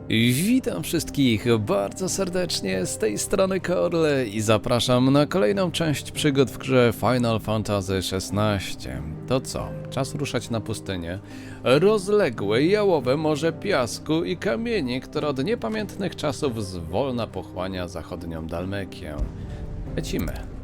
Witam wszystkich bardzo serdecznie, z tej strony Korle i zapraszam na kolejną część przygód w grze Final Fantasy XVI. To co? Czas ruszać na pustynię. Rozległe, jałowe morze piasku i kamieni, które od niepamiętnych czasów zwolna pochłania zachodnią Dalmekię. Lecimy.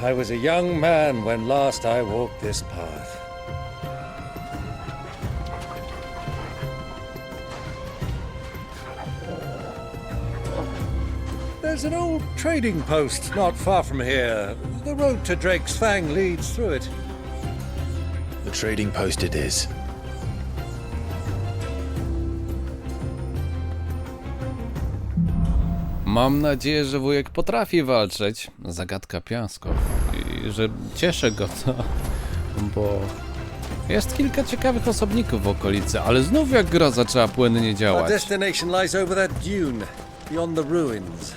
I was a young man when last I walked this path. There's an old trading post not far from here. The road to Drake's Fang leads through it. The trading post it is. Mam nadzieję, że wujek potrafi walczyć. Zagadka piasku. I że cieszy go to, bo jest kilka ciekawych osobników w okolicy, ale znów jak gra zaczęła płynnie Our działać. destination lies over that dune, beyond the ruins.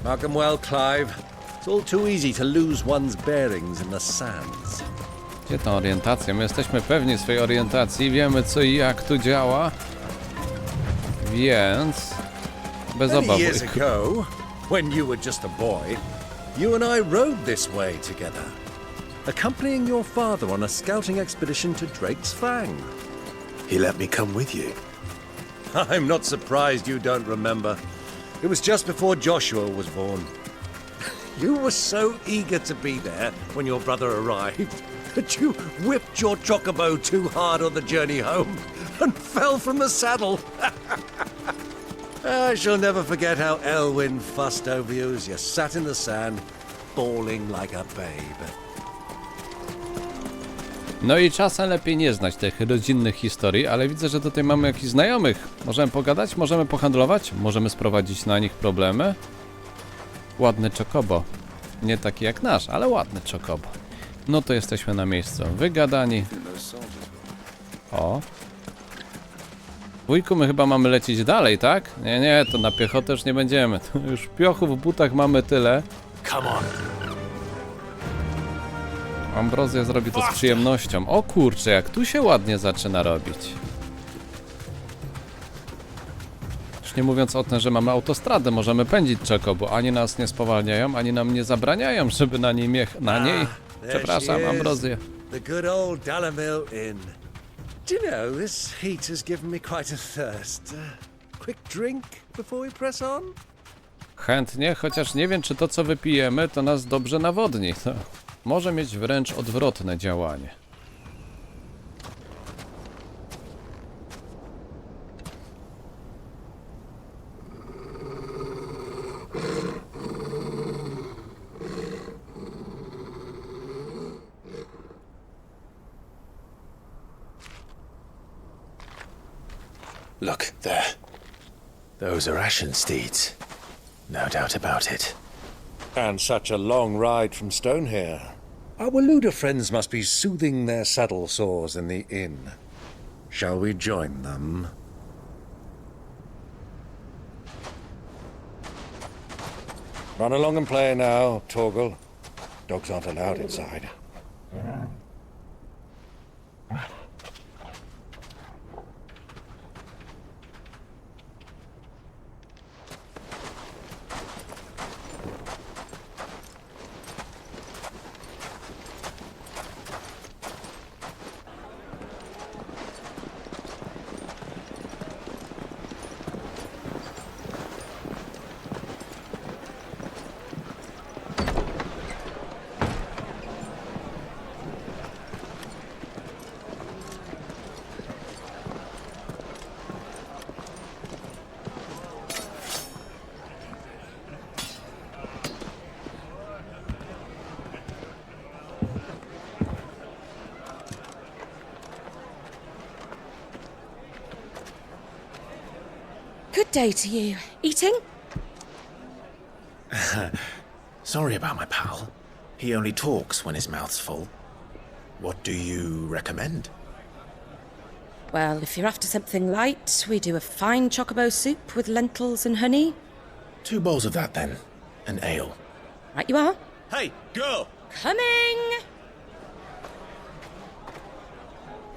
Markham well, Clive. It's all too easy to lose one's bearings in the sands. Gdzie ta orientacja? My jesteśmy pewni swojej orientacji, wiemy co i jak tu działa, więc bez Many obaw. years ago, when you were just a boy, you and I rode this way together, accompanying your father on a scouting expedition to Drake's Fang. He let me come with you. I'm not surprised you don't remember. It was just before Joshua was born. You were so eager to be there when your brother arrived that you whipped your chocobo too hard on the journey home and fell from the saddle. I shall never forget how Elwyn fussed over you as you sat in the sand, bawling like a babe. No i czasem lepiej nie znać tych rodzinnych historii, ale widzę, że tutaj mamy jakichś znajomych. Możemy pogadać, możemy pohandlować, możemy sprowadzić na nich problemy. Ładny czokobo. Nie taki jak nasz, ale ładny czokobo. No to jesteśmy na miejscu. Wygadani. O. Wujku, my chyba mamy lecieć dalej, tak? Nie, to na piechotę już nie będziemy. To już piochu w butach mamy tyle. Come on. Ambrozja zrobi to z przyjemnością. O kurczę, jak tu się ładnie zaczyna robić. Już nie mówiąc o tym, że mamy autostradę, możemy pędzić czekobo. Ani nas nie spowalniają, ani nam nie zabraniają, żeby na niej przepraszam, Ambrozję. The good old Dallamil Inn. Do you know, this heat has given me quite a thirst. Quick drink before we press on? Chętnie, chociaż nie wiem, czy to, co wypijemy, to nas dobrze nawodni. To może mieć wręcz odwrotne działanie. Look, there. Those are Ashen steeds. No doubt about it. And such a long ride from Stonehere. Our Luda friends must be soothing their saddle sores in the inn. Shall we join them? Run along and play now, Torgal. Dogs aren't allowed inside. Good day to you. Eating? Sorry about my pal. He only talks when his mouth's full. What do you recommend? Well, if you're after something light, we do a fine chocobo soup with lentils and honey. 2 bowls of that, then. An ale. Right you are. Hey, girl! Coming!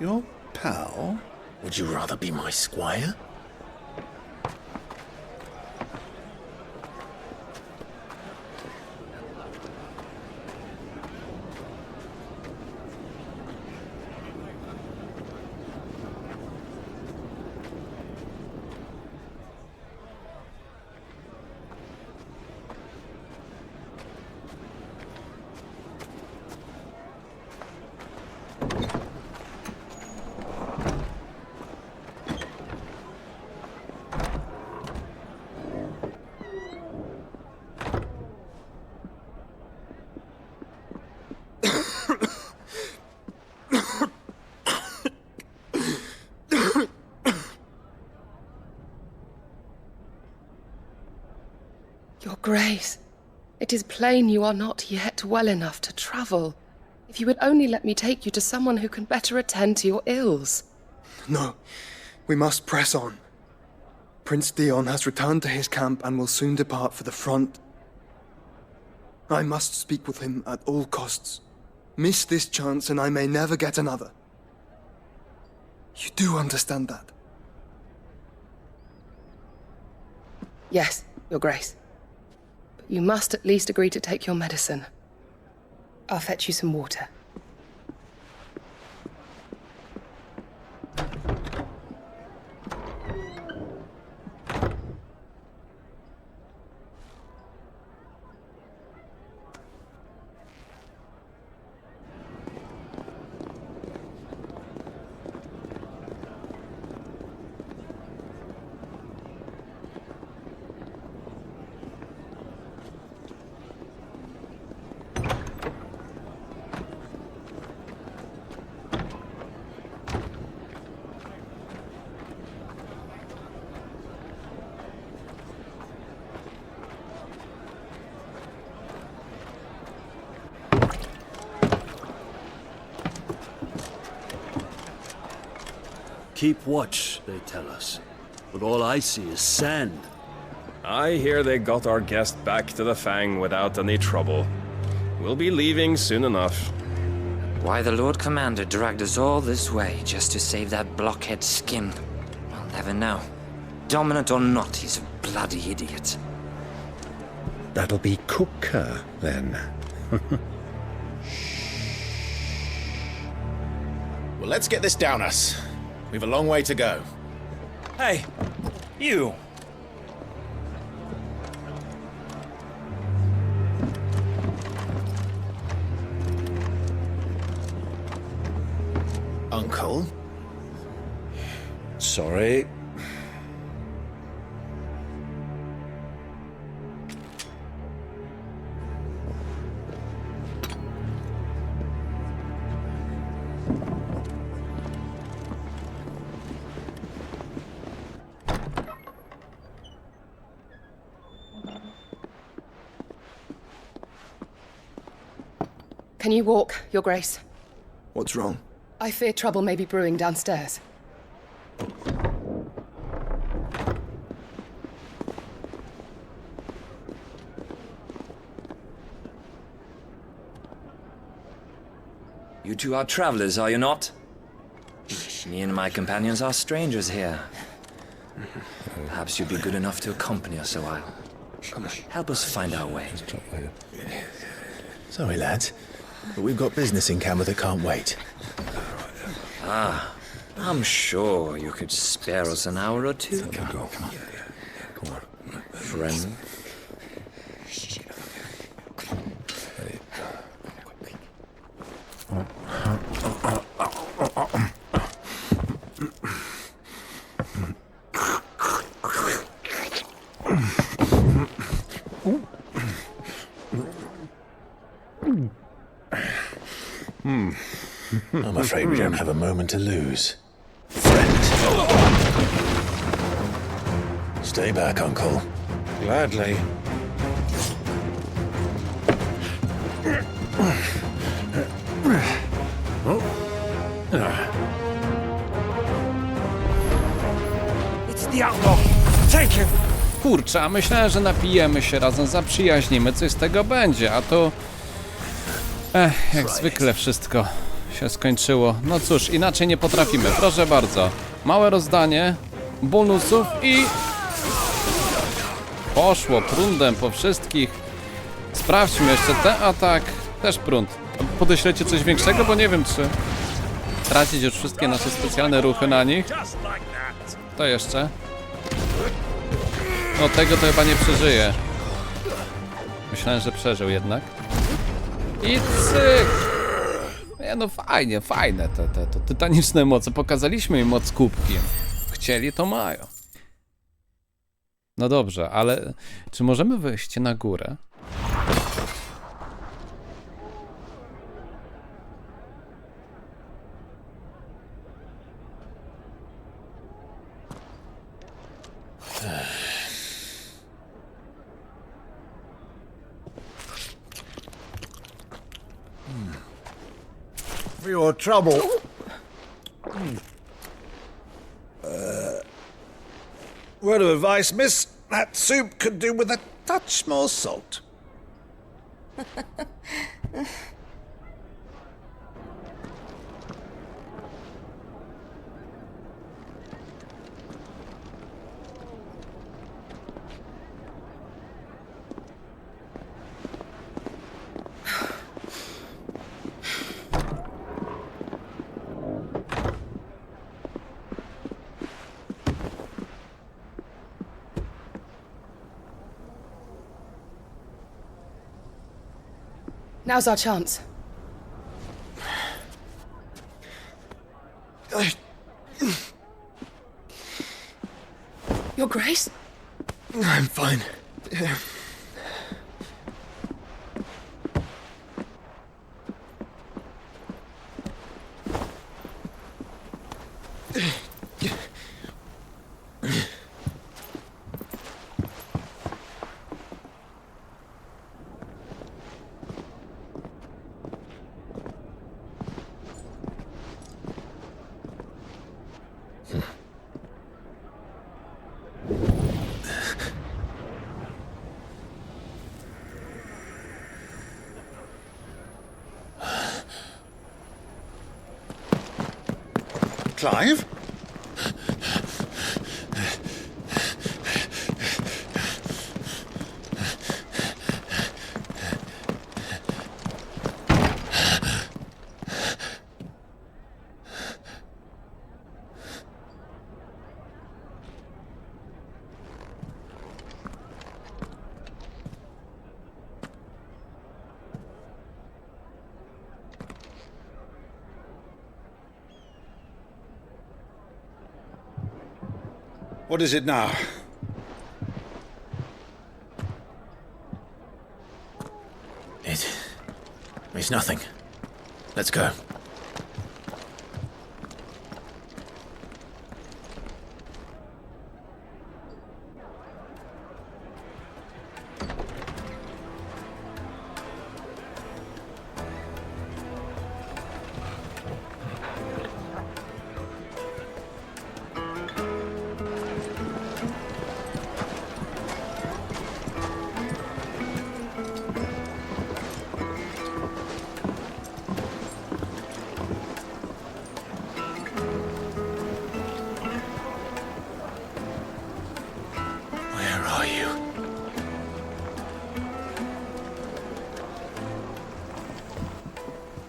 Your pal? Would you rather be my squire? Your Grace, it is plain you are not yet well enough to travel. If you would only let me take you to someone who can better attend to your ills. No, we must press on. Prince Dion has returned to his camp and will soon depart for the front. I must speak with him at all costs. Miss this chance and I may never get another. You do understand that? Yes, Your Grace. But you must at least agree to take your medicine. I'll fetch you some water. Keep watch, they tell us. But all I see is sand. I hear they got our guest back to the Fang without any trouble. We'll be leaving soon enough. Why the Lord Commander dragged us all this way just to save that blockhead skin, I'll never know. Dominant or not, he's a bloody idiot. That'll be Cooker, then. Well, let's get this down us. We've a long way to go. Hey, you! Uncle? Sorry. Can you walk, Your Grace? What's wrong? I fear trouble may be brewing downstairs. You two are travelers, are you not? Me and my companions are strangers here. Perhaps you'd be good enough to accompany us a while. Help us find our way. Sorry, lads, but we've got business in camera that can't wait. Ah, I'm sure you could spare us an hour or two. Come on. Friend. I'm afraid we don't have a moment to lose. Friend. Stay back, Uncle. Gladly. It's the outlaw. Take him. Kurczę, a myślałem, że napijemy się razem, zaprzyjaźnimy, coś z tego będzie, a to... jak zwykle wszystko się skończyło. No cóż, inaczej nie potrafimy, proszę bardzo. Małe rozdanie bonusów i... Poszło prądem po wszystkich. Sprawdźmy jeszcze ten atak. Też prąd. Podeślecie coś większego, bo nie wiem, czy tracić już wszystkie nasze specjalne ruchy na nich. To jeszcze. No tego to chyba nie przeżyje. Myślałem, że przeżył jednak. I cyk! Nie no fajnie, fajne te tytaniczne moce. Pokazaliśmy im moc kubki. Chcieli, to mają. No dobrze, ale czy możemy wyjść na górę? For your trouble. Word of advice, miss. That soup could do with a touch more salt. Now's our chance. Your Grace? I'm fine. Clive? What is it now? It's nothing. Let's go.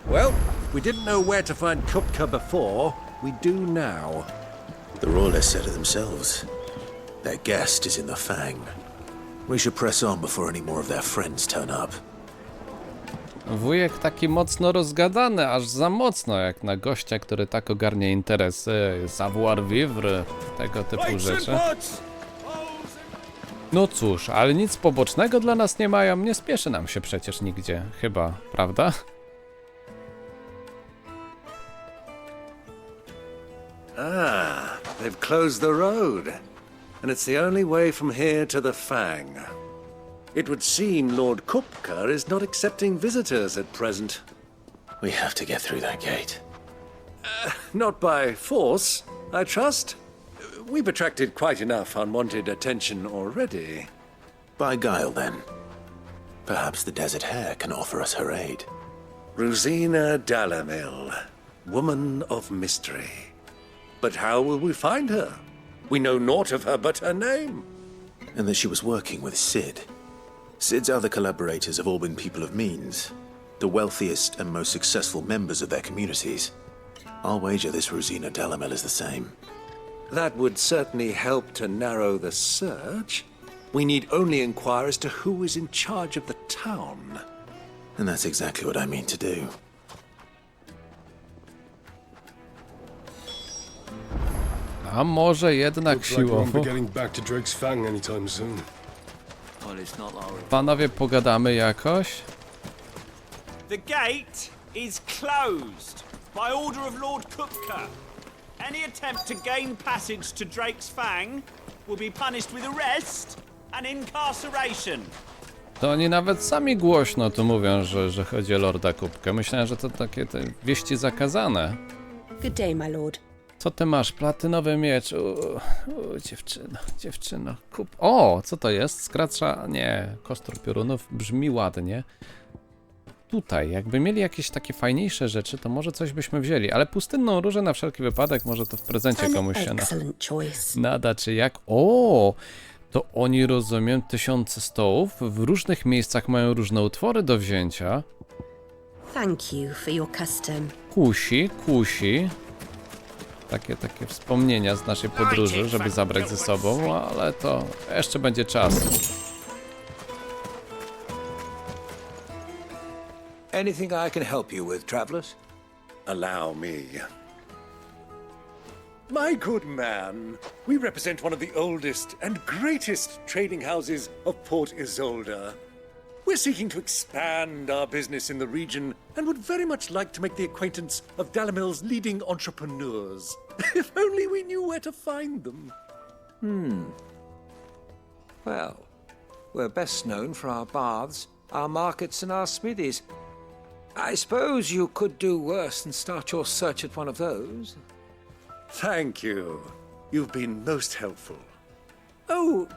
Well, we didn't know where to find Kupka before. We do now. The royalists said it themselves. Their guest is in the Fang. We should press on before any more of their friends turn up. Wujek taki mocno rozgadany, aż za mocno, jak na gościa, który tak ogarnia interesy, savoir vivre, tego typu rzeczy. No cóż, ale nic pobocznego dla nas nie mają, nie spieszy nam się przecież nigdzie, chyba, prawda? Ah, they've closed the road. And it's the only way from here to the Fang. It would seem Lord Kupka is not accepting visitors at present. We have to get through that gate. Not by force, I trust. We've attracted quite enough unwanted attention already. By guile, then. Perhaps the Desert Hare can offer us her aid. Rosina Dalamil, woman of mystery. But how will we find her? We know naught of her but her name. And that she was working with Sid. Sid's other collaborators have all been people of means, the wealthiest and most successful members of their communities. I'll wager this Rosina Dalamil is the same. That would certainly help to narrow the search. We need only inquire as to who is in charge of the town. And that's exactly what I mean to do. A może jednak Looks like we won't be siłowo? getting back to Drake's Fang anytime soon. Panowie, pogadamy jakoś? The gate is closed by order of Lord Kupka. Any attempt to gain passage to Drake's Fang will be punished with arrest and incarceration. To oni nawet sami głośno tu mówią, że chodzi o Lorda Kubkę. Myślałem, że to takie te wieści zakazane. Good day, my lord. Co ty masz? Platynowy miecz. Dziewczyno. Kup. O, co to jest? Skracza... Nie, kostur piorunów. Brzmi ładnie. Tutaj, jakby mieli jakieś takie fajniejsze rzeczy, to może coś byśmy wzięli. Ale pustynną różę na wszelki wypadek, może to w prezencie komuś się nada, czy jak? O! To oni, rozumiem, 1000 stołów w różnych miejscach mają różne utwory do wzięcia. Thank you for your custom. Kusi. Takie wspomnienia z naszej podróży, żeby zabrać ze sobą, ale to jeszcze będzie czas. Anything I can help you with, travelers? Allow me. My good man, we represent one of the oldest and greatest trading houses of Port Isolde. We're seeking to expand our business in the region and would very much like to make the acquaintance of Dalamil's leading entrepreneurs. If only we knew where to find them. Well, we're best known for our baths, our markets, and our smithies. I suppose you could do worse than start your search at one of those. Thank you. You've been most helpful. Oh,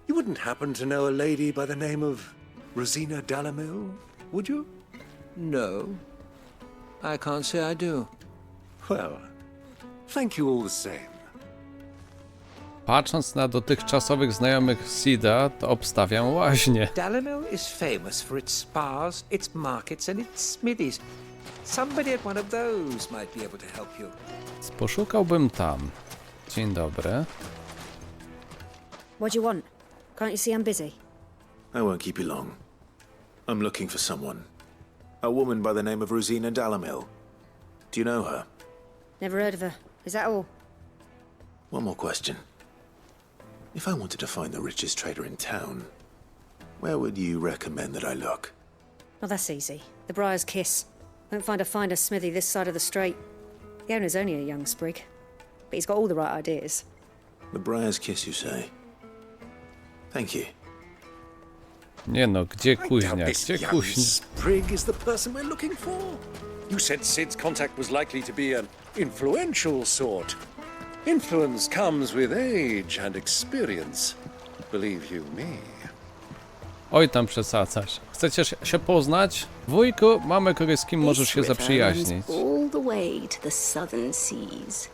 you wouldn't happen to know a lady by the name of Rosina Dalamil, would you? No, I can't say I do. Well, thank you all the same. Patrząc na dotychczasowych znajomych Sida, to obstawiam łaźnię. Dalamil is famous for its spas, its markets, and its smithies. Somebody at one of those might be able to help you. Poszukałbym tam. Dzień dobry. What do you want? Can't you see I'm busy? I won't keep you long. I'm looking for someone. A woman by the name of Rosina Dalamil. Do you know her? Never heard of her. Is that all? One more question. If I wanted to find the richest trader in town, where would you recommend that I look? Well, that's easy. The Briar's Kiss. Won't find a finer smithy this side of the strait. The owner's only a young sprig, but he's got all the right ideas. The Briar's Kiss, you say? Thank you. Nie no, gdzie I doubt kuźnia? this Gdzie young kuźnia? sprig is the person we're looking for. You said Sid's contact was likely to be an influential sort. Influence comes with age and experience. Believe you me. Oj, tam przesadzasz. Chcecie się poznać? Wujku, mamy kogoś, z kim możesz się zaprzyjaźnić. All the way to the southern seas.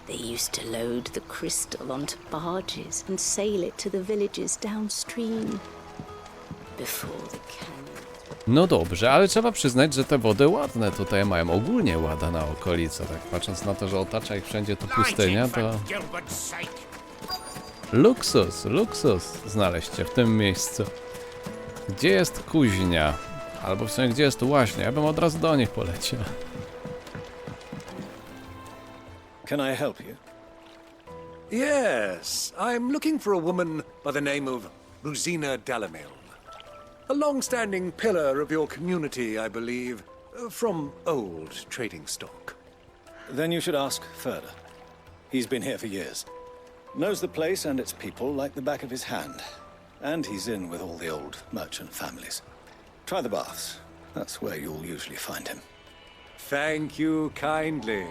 They used to load the crystal onto barges and sail it to the villages downstream. Before the canyon. No dobrze, ale trzeba przyznać, że te wody ładne tutaj mają. Ogólnie ładna na okolicy. Tak patrząc na to, że otacza ich wszędzie to pustynia, to... Luksus znaleźć się w tym miejscu. Gdzie jest kuźnia? Albo w sumie, gdzie jest łaźnia? Ja bym od razu do nich poleciał. Can I help you? Yes, I'm looking for a woman by the name of Rosina Dalamil. A long-standing pillar of your community, I believe, from old trading stock. Then you should ask further. He's been here for years. Knows the place and its people like the back of his hand. And he's in with all the old merchant families. Try the baths. That's where you'll usually find him. Thank you kindly.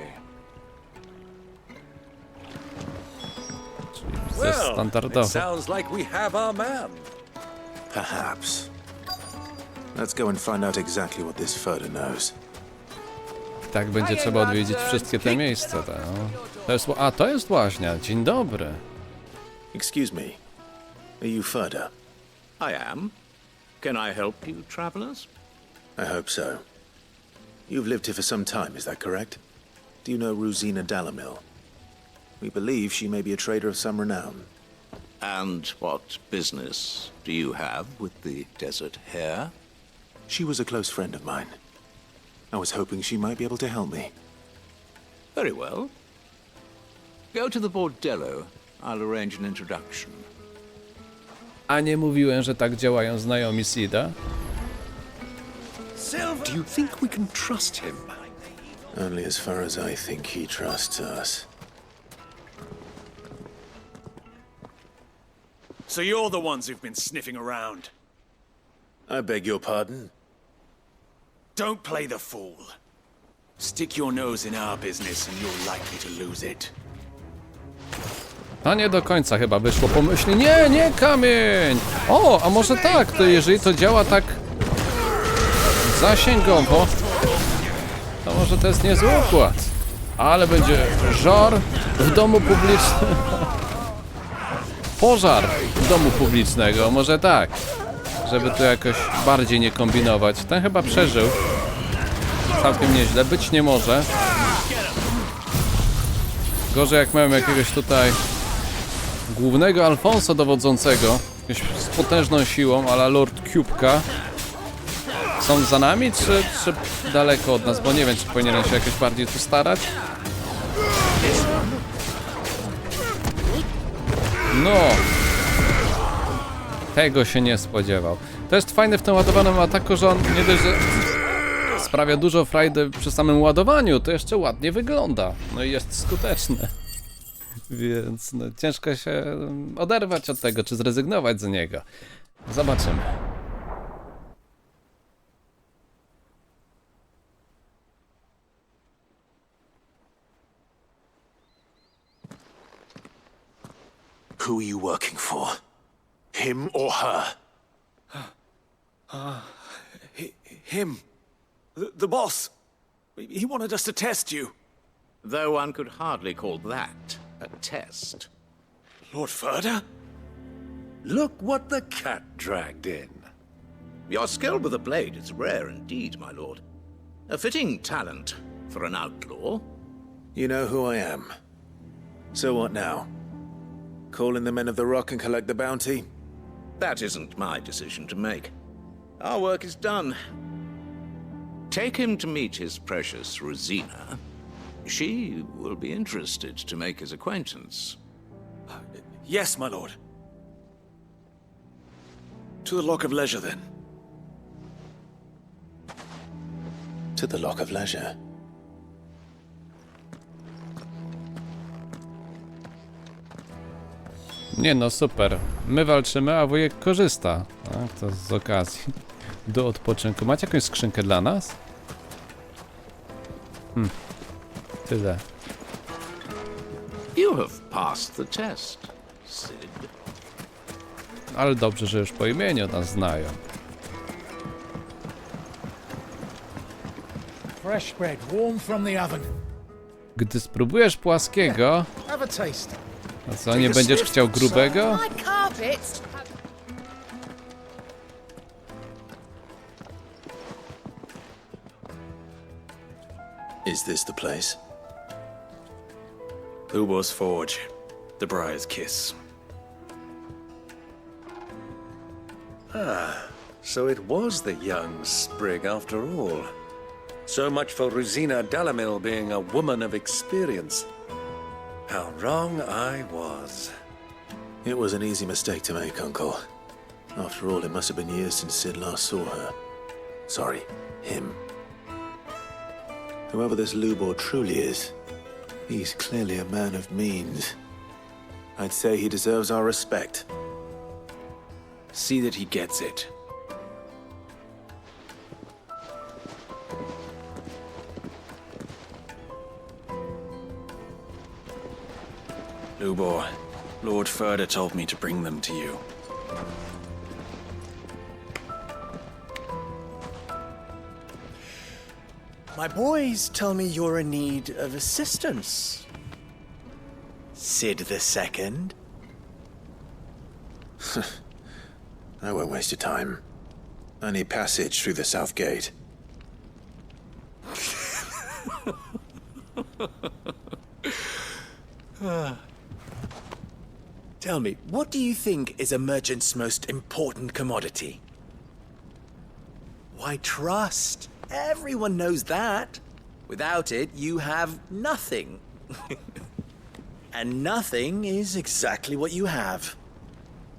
Well, Standardowo. it sounds like we have our man. Perhaps. Let's go and find out exactly what this Further knows. Tak będzie trzeba odwiedzić wszystkie te miejsca. Tak, no. To jest łaźnia. Dzień dobry. Excuse me. Are you Further? I am. Can I help you, travelers? I hope so. You've lived here for some time, is that correct? Do you know Rosina Dalamil? We believe she may be a trader of some renown. And what business do you have with the desert hare? She was a close friend of mine. I was hoping she might be able to help me. Very well. Go to the bordello. I'll arrange an introduction. A nie mówiłem, że tak działają znajomi Sida? Do you think we can trust him? Only as far as I think he trusts us. So you're the ones who've been sniffing around. I beg your pardon? Don't play the fool. Stick your nose in our business and you're likely to lose it. A nie do końca chyba wyszło. Pomyśli, nie kamień! O, a może tak, to jeżeli to działa tak zasięgowo, to może to jest niezły układ. Ale będzie żar w domu publicznym. Pożar w domu publicznego, może tak. Żeby tu jakoś bardziej nie kombinować. Ten chyba przeżył. Całkiem nieźle. Być nie może. Gorzej jak miałem jakiegoś tutaj głównego Alfonso dowodzącego. Z potężną siłą, a la Lord Cubka. Są za nami, czy daleko od nas? Bo nie wiem, czy powinienem się jakoś bardziej tu starać. No. Tego się nie spodziewał. To jest fajne w tym ładowanym ataku, że on nie dość, że sprawia dużo frajdy przy samym ładowaniu, to jeszcze ładnie wygląda. No i jest skuteczny. Więc no, ciężko się oderwać od tego, czy zrezygnować z niego. Zobaczymy. Who are you working for? Him or her? Him. The boss. He wanted us to test you. Though one could hardly call that a test. Lord Further? Look what the cat dragged in. Your skill with a blade is rare indeed, my lord. A fitting talent for an outlaw. You know who I am. So what now? Call in the men of the Rock and collect the bounty? That isn't my decision to make. Our work is done. Take him to meet his precious Rosina. She will be interested to make his acquaintance. Yes, my lord. To the Lock of Leisure, then. To the Lock of Leisure. Nie no, super. My walczymy, a wujek korzysta. Tak, to z okazji do odpoczynku. Macie jakąś skrzynkę dla nas? Tyle. You have passed the test, Sid. Ale dobrze, że już po imieniu nas znają. Fresh bread, warm from the oven. Gdy spróbujesz płaskiego, Have a taste. a co, nie będziesz chciał grubego? My carpets. Is this the place? Ubor's Forge. The Briar's Kiss. So it was the young sprig after all. So much for Rosina Dalamil being a woman of experience. How wrong I was. It was an easy mistake to make, Uncle. After all, it must have been years since Sid last saw her. Sorry, him. Whoever this Lubor truly is, he's clearly a man of means. I'd say he deserves our respect. See that he gets it. Lubor, Lord Furder told me to bring them to you. My boys tell me you're in need of assistance. Sid the Second? I won't waste your time. I need passage through the south gate. Tell me, what do you think is a merchant's most important commodity? Why, trust. Everyone knows that. Without it, you have nothing. And nothing is exactly what you have.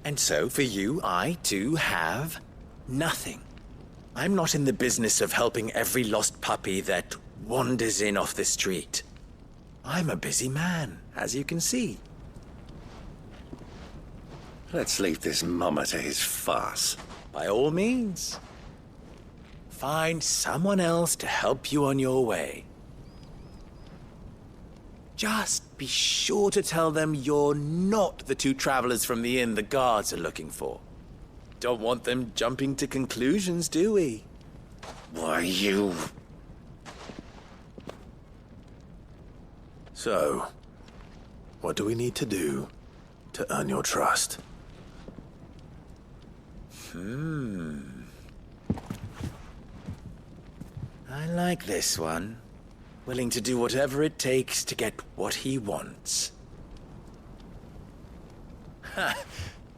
And so, for you, I, too, have nothing. I'm not in the business of helping every lost puppy that wanders in off the street. I'm a busy man, as you can see. Let's leave this mummer to his farce. By all means. Find someone else to help you on your way. Just be sure to tell them you're not the two travelers from the inn the guards are looking for. Don't want them jumping to conclusions, do we? Why, you... So, what do we need to do to earn your trust? I like this one. Willing to do whatever it takes to get what he wants. Ha!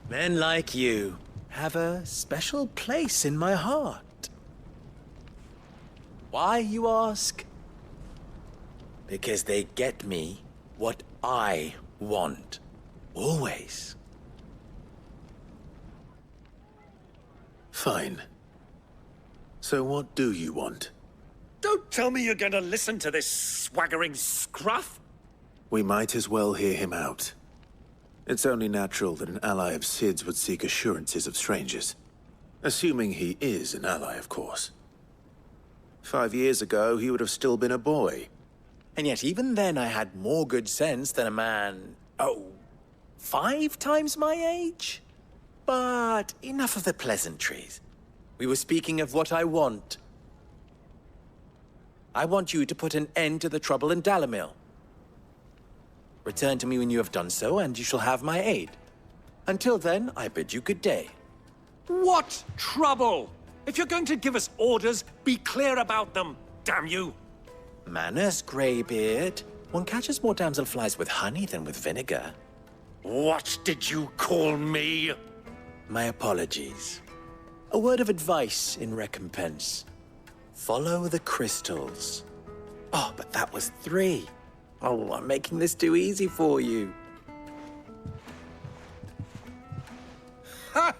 Men like you have a special place in my heart. Why, you ask? Because they get me what I want. Always. Fine. So what do you want? Don't tell me you're going to listen to this swaggering scruff. We might as well hear him out. It's only natural that an ally of Sid's would seek assurances of strangers. Assuming he is an ally, of course. 5 years ago, he would have still been a boy. And yet even then I had more good sense than a man, 5 times my age? But enough of the pleasantries. We were speaking of what I want. I want you to put an end to the trouble in Dalamil. Return to me when you have done so, and you shall have my aid. Until then, I bid you good day. What trouble? If you're going to give us orders, be clear about them, damn you. Manners, Greybeard. One catches more damselflies with honey than with vinegar. What did you call me? My apologies. A word of advice in recompense. Follow the crystals. Oh, but that was 3. Oh, I'm making this too easy for you. Ha!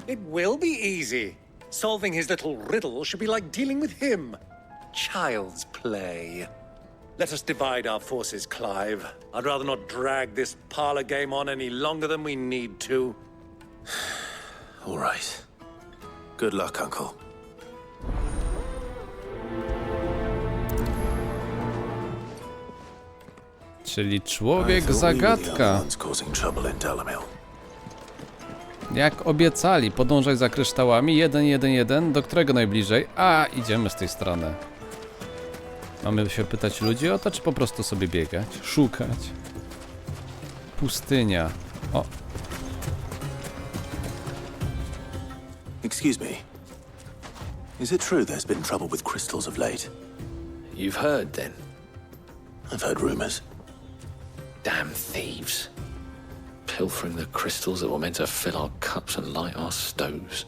It will be easy. Solving his little riddle should be like dealing with him. Child's play. Let us divide our forces, Clive. I'd rather not drag this parlor game on any longer than we need to. All right. Good luck, Uncle. Czyli człowiek zagadka. Jak obiecali, podążaj za kryształami. 111. Do którego najbliżej? A, idziemy z tej strony. Mamy się pytać ludzi o to, czy po prostu sobie biegać? Szukać. Pustynia. O. Excuse me. Is it true there's been trouble with crystals of late? You've heard, then? I've heard rumors. Damn thieves. Pilfering the crystals that were meant to fill our cups and light our stoves.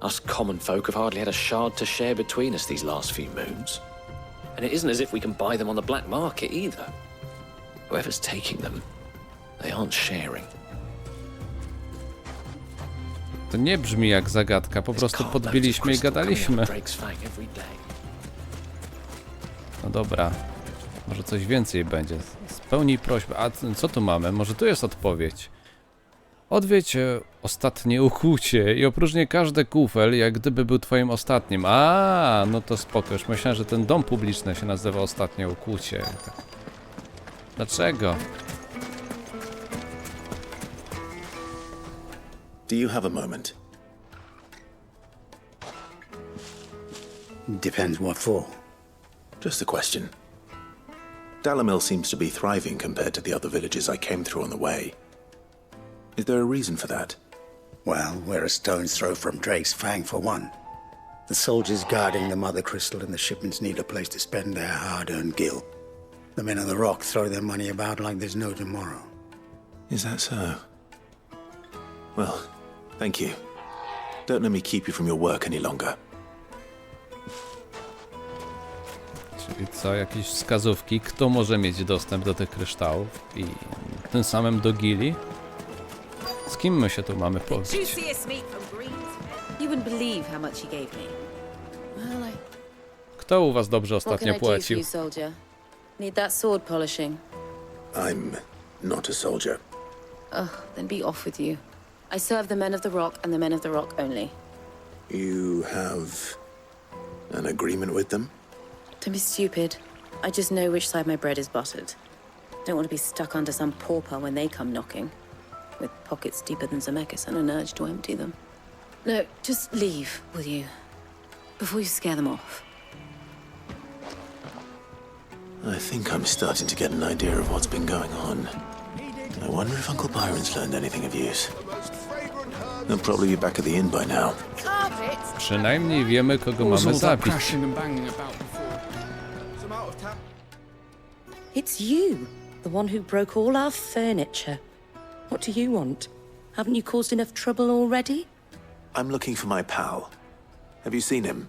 Us common folk have hardly had a shard to share between us these last few moons. And it isn't as if we can buy them on the black market either. Whoever's taking them, they aren't sharing. To nie brzmi jak zagadka, po prostu podbiliśmy i gadaliśmy. No dobra, może coś więcej będzie. Spełnij prośbę. A co tu mamy? Może tu jest odpowiedź. Odwiedź ostatnie ukłucie i opróżnię każdy kufel, jak gdyby był twoim ostatnim. A, no to spoko, już myślałem, że ten dom publiczny się nazywa Ostatnie Ukłucie. Dlaczego? Do you have a moment? Depends what for. Just a question. Dalamil seems to be thriving compared to the other villages I came through on the way. Is there a reason for that? Well, we're a stone's throw from Drake's Fang for one. The soldiers guarding the Mother Crystal and the shipments need a place to spend their hard-earned gil. The men of the Rock throw their money about like there's no tomorrow. Is that so? Well, thank you. Don't let me keep you from your work any longer. Czyli co, jakieś wskazówki, kto może mieć dostęp do tych kryształów i tym samym do gili? Z kim my się tu mamy pobić? Kto u was dobrze ostatnio płacił? Need that sword polishing. I'm not a soldier. Ugh, then be off with you. I serve the men of the Rock and the men of the Rock only. You have an agreement with them? Don't be stupid. I just know which side my bread is buttered. Don't want to be stuck under some pauper when they come knocking, with pockets deeper than Zemeckis and an urge to empty them. No, just leave, will you? Before you scare them off. I think I'm starting to get an idea of what's been going on. I wonder if Uncle Byron's learned anything of use. He'll probably be back at the inn by now. Przynajmniej wiemy, kogo mamy zabić. It's you, the one who broke all our furniture. What do you want? Haven't you caused enough trouble already? I'm looking for my pal. Have you seen him?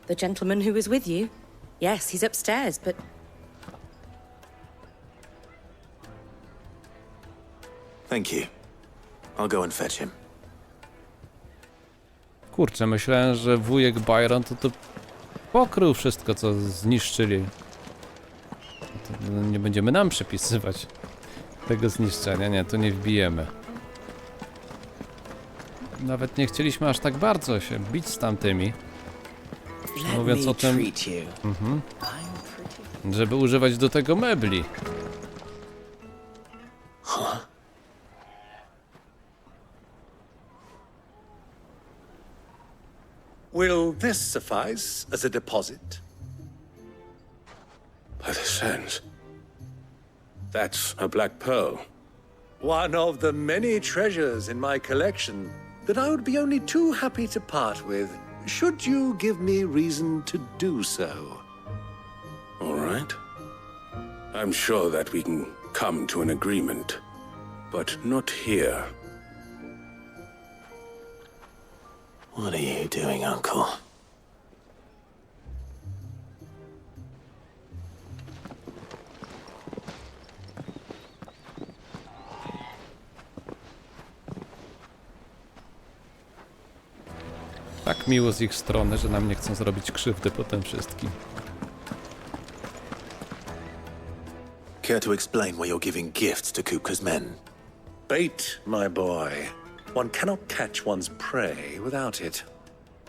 The gentleman who was with you? Yes, he's upstairs, but... Thank you. I'll go and fetch him. Kurczę, myślałem, że wujek Byron to pokrył wszystko, co zniszczyli. To nie będziemy nam przepisywać tego zniszczenia. Nie, to nie wbijemy. Nawet nie chcieliśmy aż tak bardzo się bić z tamtymi. Mówiąc o tym, żeby używać do tego mebli. Will this suffice as a deposit? By the sands. That's a black pearl. One of the many treasures in my collection that I would be only too happy to part with, should you give me reason to do so. All right. I'm sure that we can come to an agreement, but not here. What are you doing, Uncle? Tak miło z ich strony, że nam nie chcą zrobić krzywdy po tym wszystkim. Care to explain why you're giving gifts to Kupka's men? Bait, my boy. One cannot catch one's prey without it.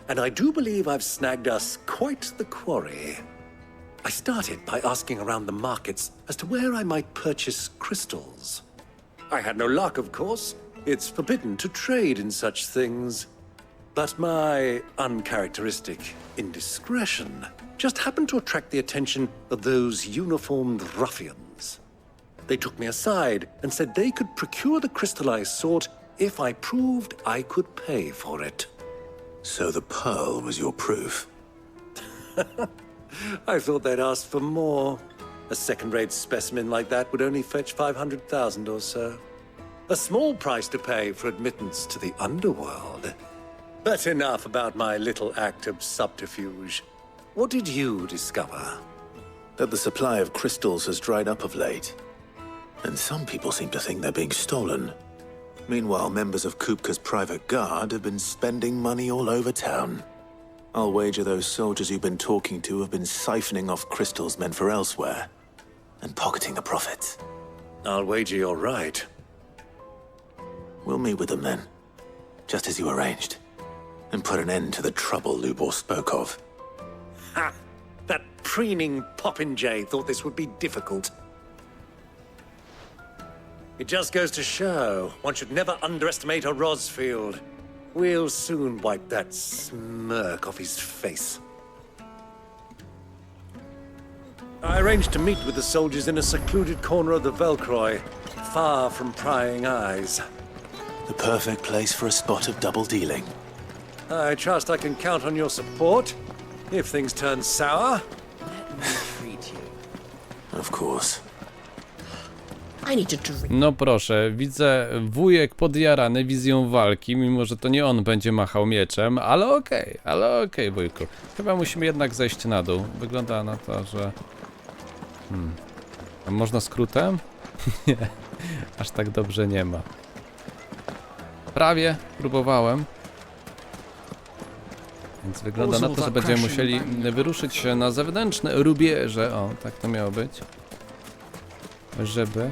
And I do believe I've snagged us quite the quarry. I started by asking around the markets as to where I might purchase crystals. I had no luck, of course. It's forbidden to trade in such things. But my uncharacteristic indiscretion just happened to attract the attention of those uniformed ruffians. They took me aside and said they could procure the crystal I sought if I proved I could pay for it. So the pearl was your proof? I thought they'd ask for more. A second-rate specimen like that would only fetch 500,000 or so. A small price to pay for admittance to the underworld. But enough about my little act of subterfuge. What did you discover? That the supply of crystals has dried up of late. And some people seem to think they're being stolen. Meanwhile, members of Kupka's private guard have been spending money all over town. I'll wager those soldiers you've been talking to have been siphoning off crystals meant for elsewhere and pocketing the profits. I'll wager you're right. We'll meet with them then, just as you arranged, and put an end to the trouble Lubor spoke of. Ha! That preening popinjay thought this would be difficult. It just goes to show one should never underestimate a Rosfield. We'll soon wipe that smirk off his face. I arranged to meet with the soldiers in a secluded corner of the Velcroy, far from prying eyes. The perfect place for a spot of double dealing. I trust I can count on your support if things turn sour. Let me treat you. Of course. I need to drink. No proszę, widzę wujek podjarany wizją walki, mimo że to nie on będzie machał mieczem, ale okej, wujku. Chyba musimy jednak zejść na dół. Wygląda na to, że... A można skrótem? Nie, aż tak dobrze nie ma. Prawie próbowałem. Więc wygląda na to, że będziemy musieli wyruszyć na zewnętrzne rubieże. O, tak to miało być. Żeby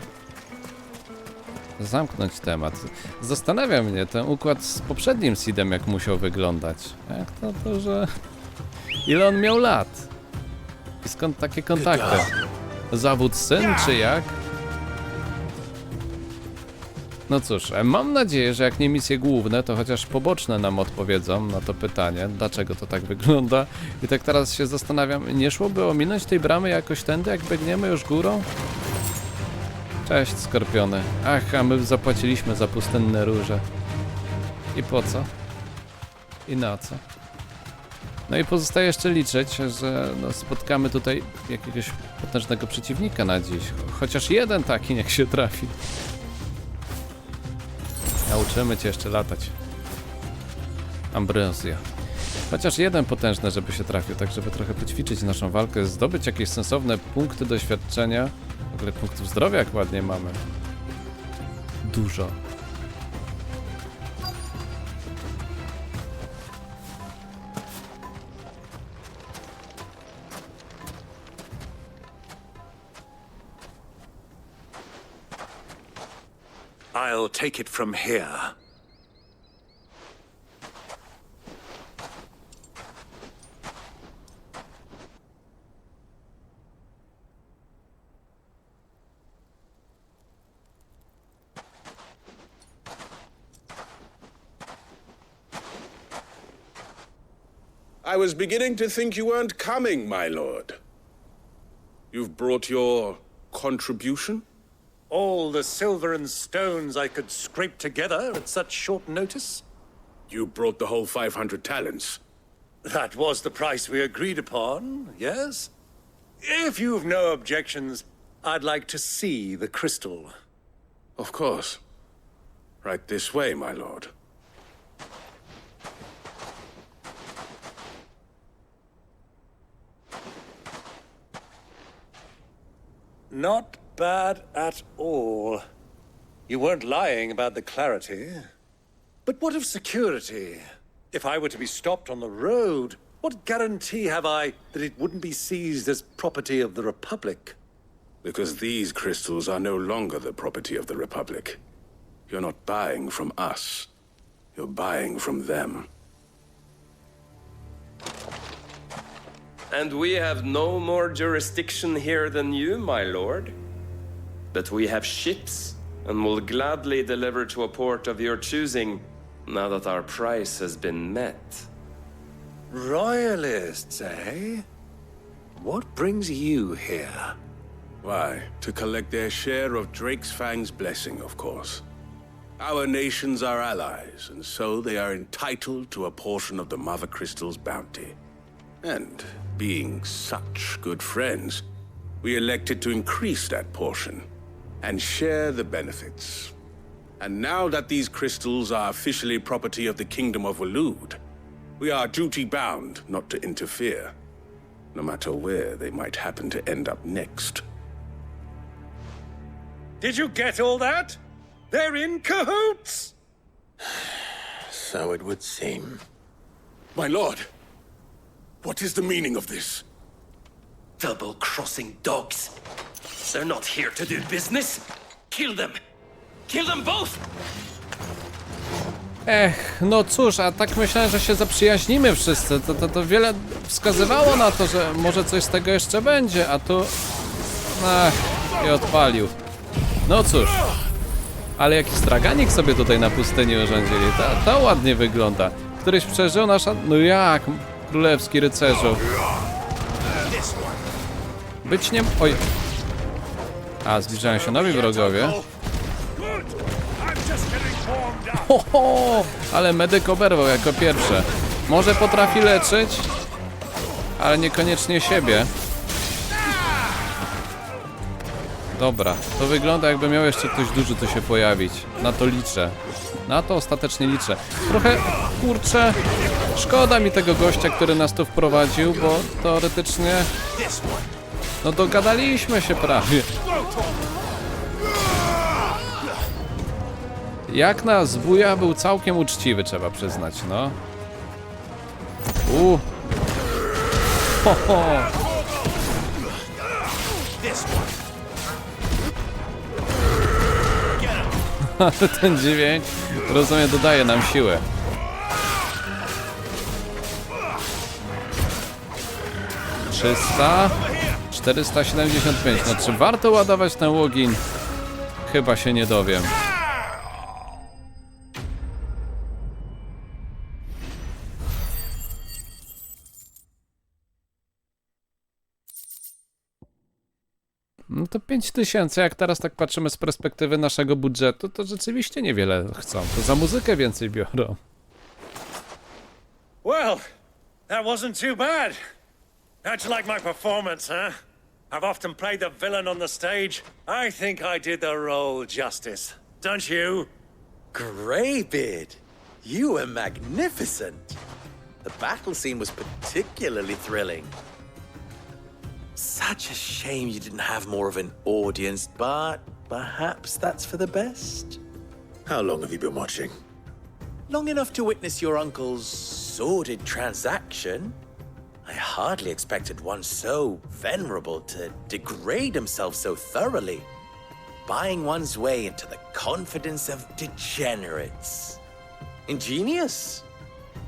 zamknąć temat. Zastanawia mnie ten układ z poprzednim seedem, jak musiał wyglądać. Jak to, że... Ile on miał lat? I skąd takie kontakty? Zawód syn, czy jak? No cóż, mam nadzieję, że jak nie misje główne, to chociaż poboczne nam odpowiedzą na to pytanie, dlaczego to tak wygląda. I tak teraz się zastanawiam, nie szłoby ominąć tej bramy jakoś tędy, jak biegniemy już górą? Cześć, skorpiony. Ach, a my zapłaciliśmy za pustynne róże. I po co? I na co? No i pozostaje jeszcze liczyć, że spotkamy tutaj jakiegoś potężnego przeciwnika na dziś. Chociaż jeden taki niech się trafi. Nauczymy cię jeszcze latać. Ambrozja. Chociaż jeden potężny, żeby się trafił, tak żeby trochę poćwiczyć naszą walkę, zdobyć jakieś sensowne punkty doświadczenia. W ogóle punktów zdrowia jak ładnie mamy. Dużo. I'll take it from here. I was beginning to think you weren't coming, my lord. You've brought your contribution? All the silver and stones I could scrape together at such short notice? You brought the whole 500 talents. That was the price we agreed upon, yes? If you've no objections, I'd like to see the crystal. Of course. Right this way, my lord. Not bad at all. You weren't lying about the clarity. But what of security? If I were to be stopped on the road, what guarantee have I that it wouldn't be seized as property of the Republic? Because these crystals are no longer the property of the Republic. You're not buying from us. You're buying from them. And we have no more jurisdiction here than you, my lord. But we have ships, and will gladly deliver to a port of your choosing, now that our price has been met. Royalists, eh? What brings you here? Why, to collect their share of Drake's Fang's blessing, of course. Our nations are allies, and so they are entitled to a portion of the Mother Crystal's bounty. And, being such good friends, we elected to increase that portion and share the benefits. And now that these crystals are officially property of the Kingdom of Waloed, we are duty-bound not to interfere, no matter where they might happen to end up next. Did you get all that? They're in cahoots! So it would seem. My lord, what is the meaning of this? Double-crossing dogs. They're not here to do business. Kill them! Kill them both! No cóż, a tak myślałem, że się zaprzyjaźnimy wszyscy. To wiele wskazywało na to, że może coś z tego jeszcze będzie, a tu... i odpalił. No cóż. Ale jaki straganik sobie tutaj na pustyni urządzili. To ładnie wygląda. Któryś przeżył nasza... No jak? Królewski rycerzu. Być nie... Oj. A, zbliżają się nowi wrogowie. Ho, ale medyk oberwał jako pierwsze. Może potrafi leczyć, ale niekoniecznie siebie. Dobra, to wygląda, jakby miał jeszcze ktoś duży tu się pojawić. Na to liczę. Na to ostatecznie liczę. Trochę, kurczę, szkoda mi tego gościa, który nas tu wprowadził, bo teoretycznie... No dogadaliśmy się prawie. Jak na zbója był całkiem uczciwy, trzeba przyznać, no. Ho, ho. Ten 9, rozumiem, dodaje nam siłę. $300, 475. No czy warto ładować ten łogień? Chyba się nie dowiem. No to 5000, jak teraz tak patrzymy z perspektywy naszego budżetu, to rzeczywiście niewiele chcą. To za muzykę więcej biorą. Well, that wasn't too bad. How'd you like my performance, huh? I've often played the villain on the stage. I think I did the role justice. Don't you? Greybeard, you were magnificent. The battle scene was particularly thrilling. Such a shame you didn't have more of an audience, but perhaps that's for the best. How long have you been watching? Long enough to witness your uncle's sordid transaction. I hardly expected one so venerable to degrade himself so thoroughly, buying one's way into the confidence of degenerates. Ingenious.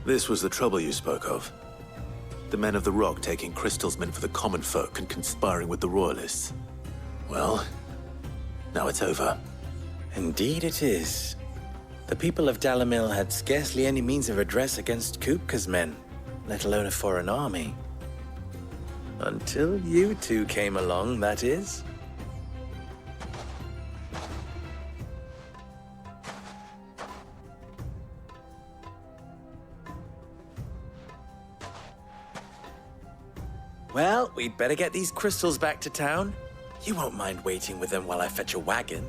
This was the trouble you spoke of. The men of the Rock taking crystals meant for the common folk and conspiring with the royalists. Well, now it's over. Indeed it is. The people of Dalamil had scarcely any means of redress against Kupka's men, let alone a foreign army. Until you two came along, that is. Well, we'd better get these crystals back to town. You won't mind waiting with them while I fetch a wagon.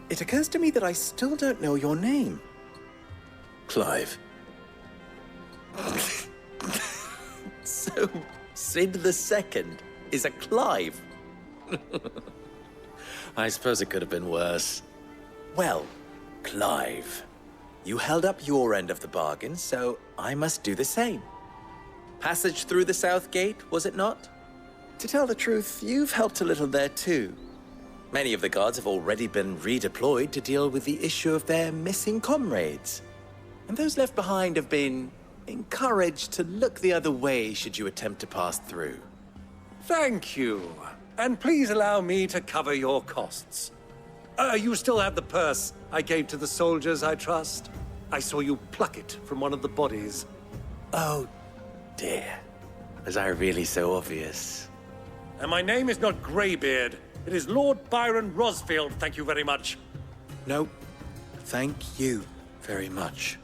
It occurs to me that I still don't know your name. Clive. So, Sid the Second is a Clive. I suppose it could have been worse. Well, Clive, you held up your end of the bargain, so I must do the same. Passage through the South Gate, was it not? To tell the truth, you've helped a little there too. Many of the guards have already been redeployed to deal with the issue of their missing comrades. And those left behind have been encouraged to look the other way should you attempt to pass through. Thank you. And please allow me to cover your costs. You still have the purse I gave to the soldiers, I trust? I saw you pluck it from one of the bodies. Oh, dear. Was I really so obvious? And my name is not Greybeard. It is Lord Byron Rosfield, thank you very much. No, thank you very much,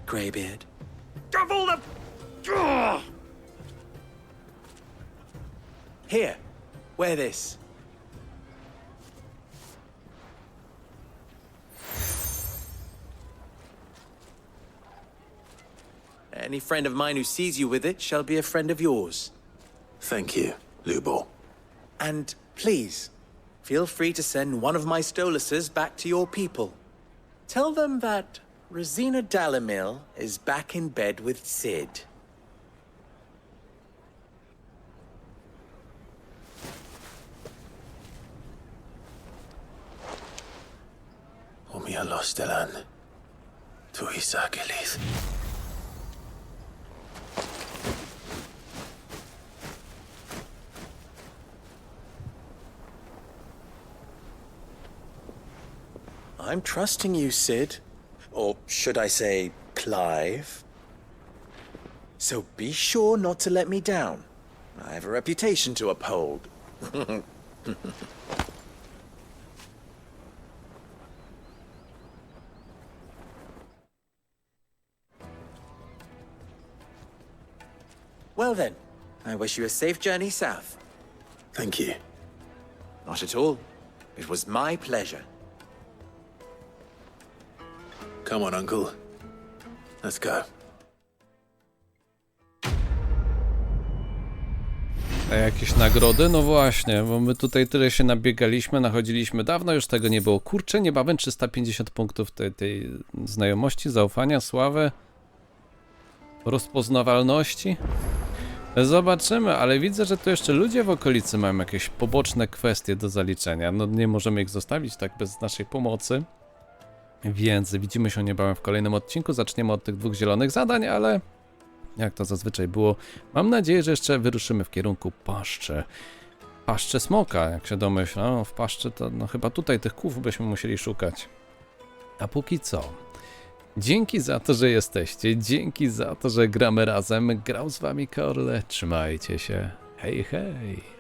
Greybeard. Of all the... Ugh! Here, wear this. Any friend of mine who sees you with it shall be a friend of yours. Thank you, Lubor. And please, feel free to send one of my Stoluses back to your people. Tell them that Rosina Dalamil is back in bed with Sid. Umia lostelan. Tu isakelis. I'm trusting you, Sid. Or should I say, Clive? So be sure not to let me down. I have a reputation to uphold. Well then, I wish you a safe journey south. Thank you. Not at all. It was my pleasure. Come on, Uncle. Let's go. A jakieś nagrody? No właśnie, bo my tutaj tyle się nabiegaliśmy, nachodziliśmy, dawno już tego nie było. Kurczę, niebawem 350 punktów tej znajomości, zaufania, sławy, rozpoznawalności. Zobaczymy, ale widzę, że tu jeszcze ludzie w okolicy mają jakieś poboczne kwestie do zaliczenia. No nie możemy ich zostawić tak bez naszej pomocy. Więc widzimy się niebawem w kolejnym odcinku. Zaczniemy od tych 2 zielonych zadań, ale jak to zazwyczaj było, mam nadzieję, że jeszcze wyruszymy w kierunku paszczy. Paszczy smoka, jak się domyśla. No, w paszczy to no, chyba tutaj tych kłów byśmy musieli szukać. A póki co, dzięki za to, że jesteście, dzięki za to, że gramy razem. Grał z wami Korle, trzymajcie się, hej hej.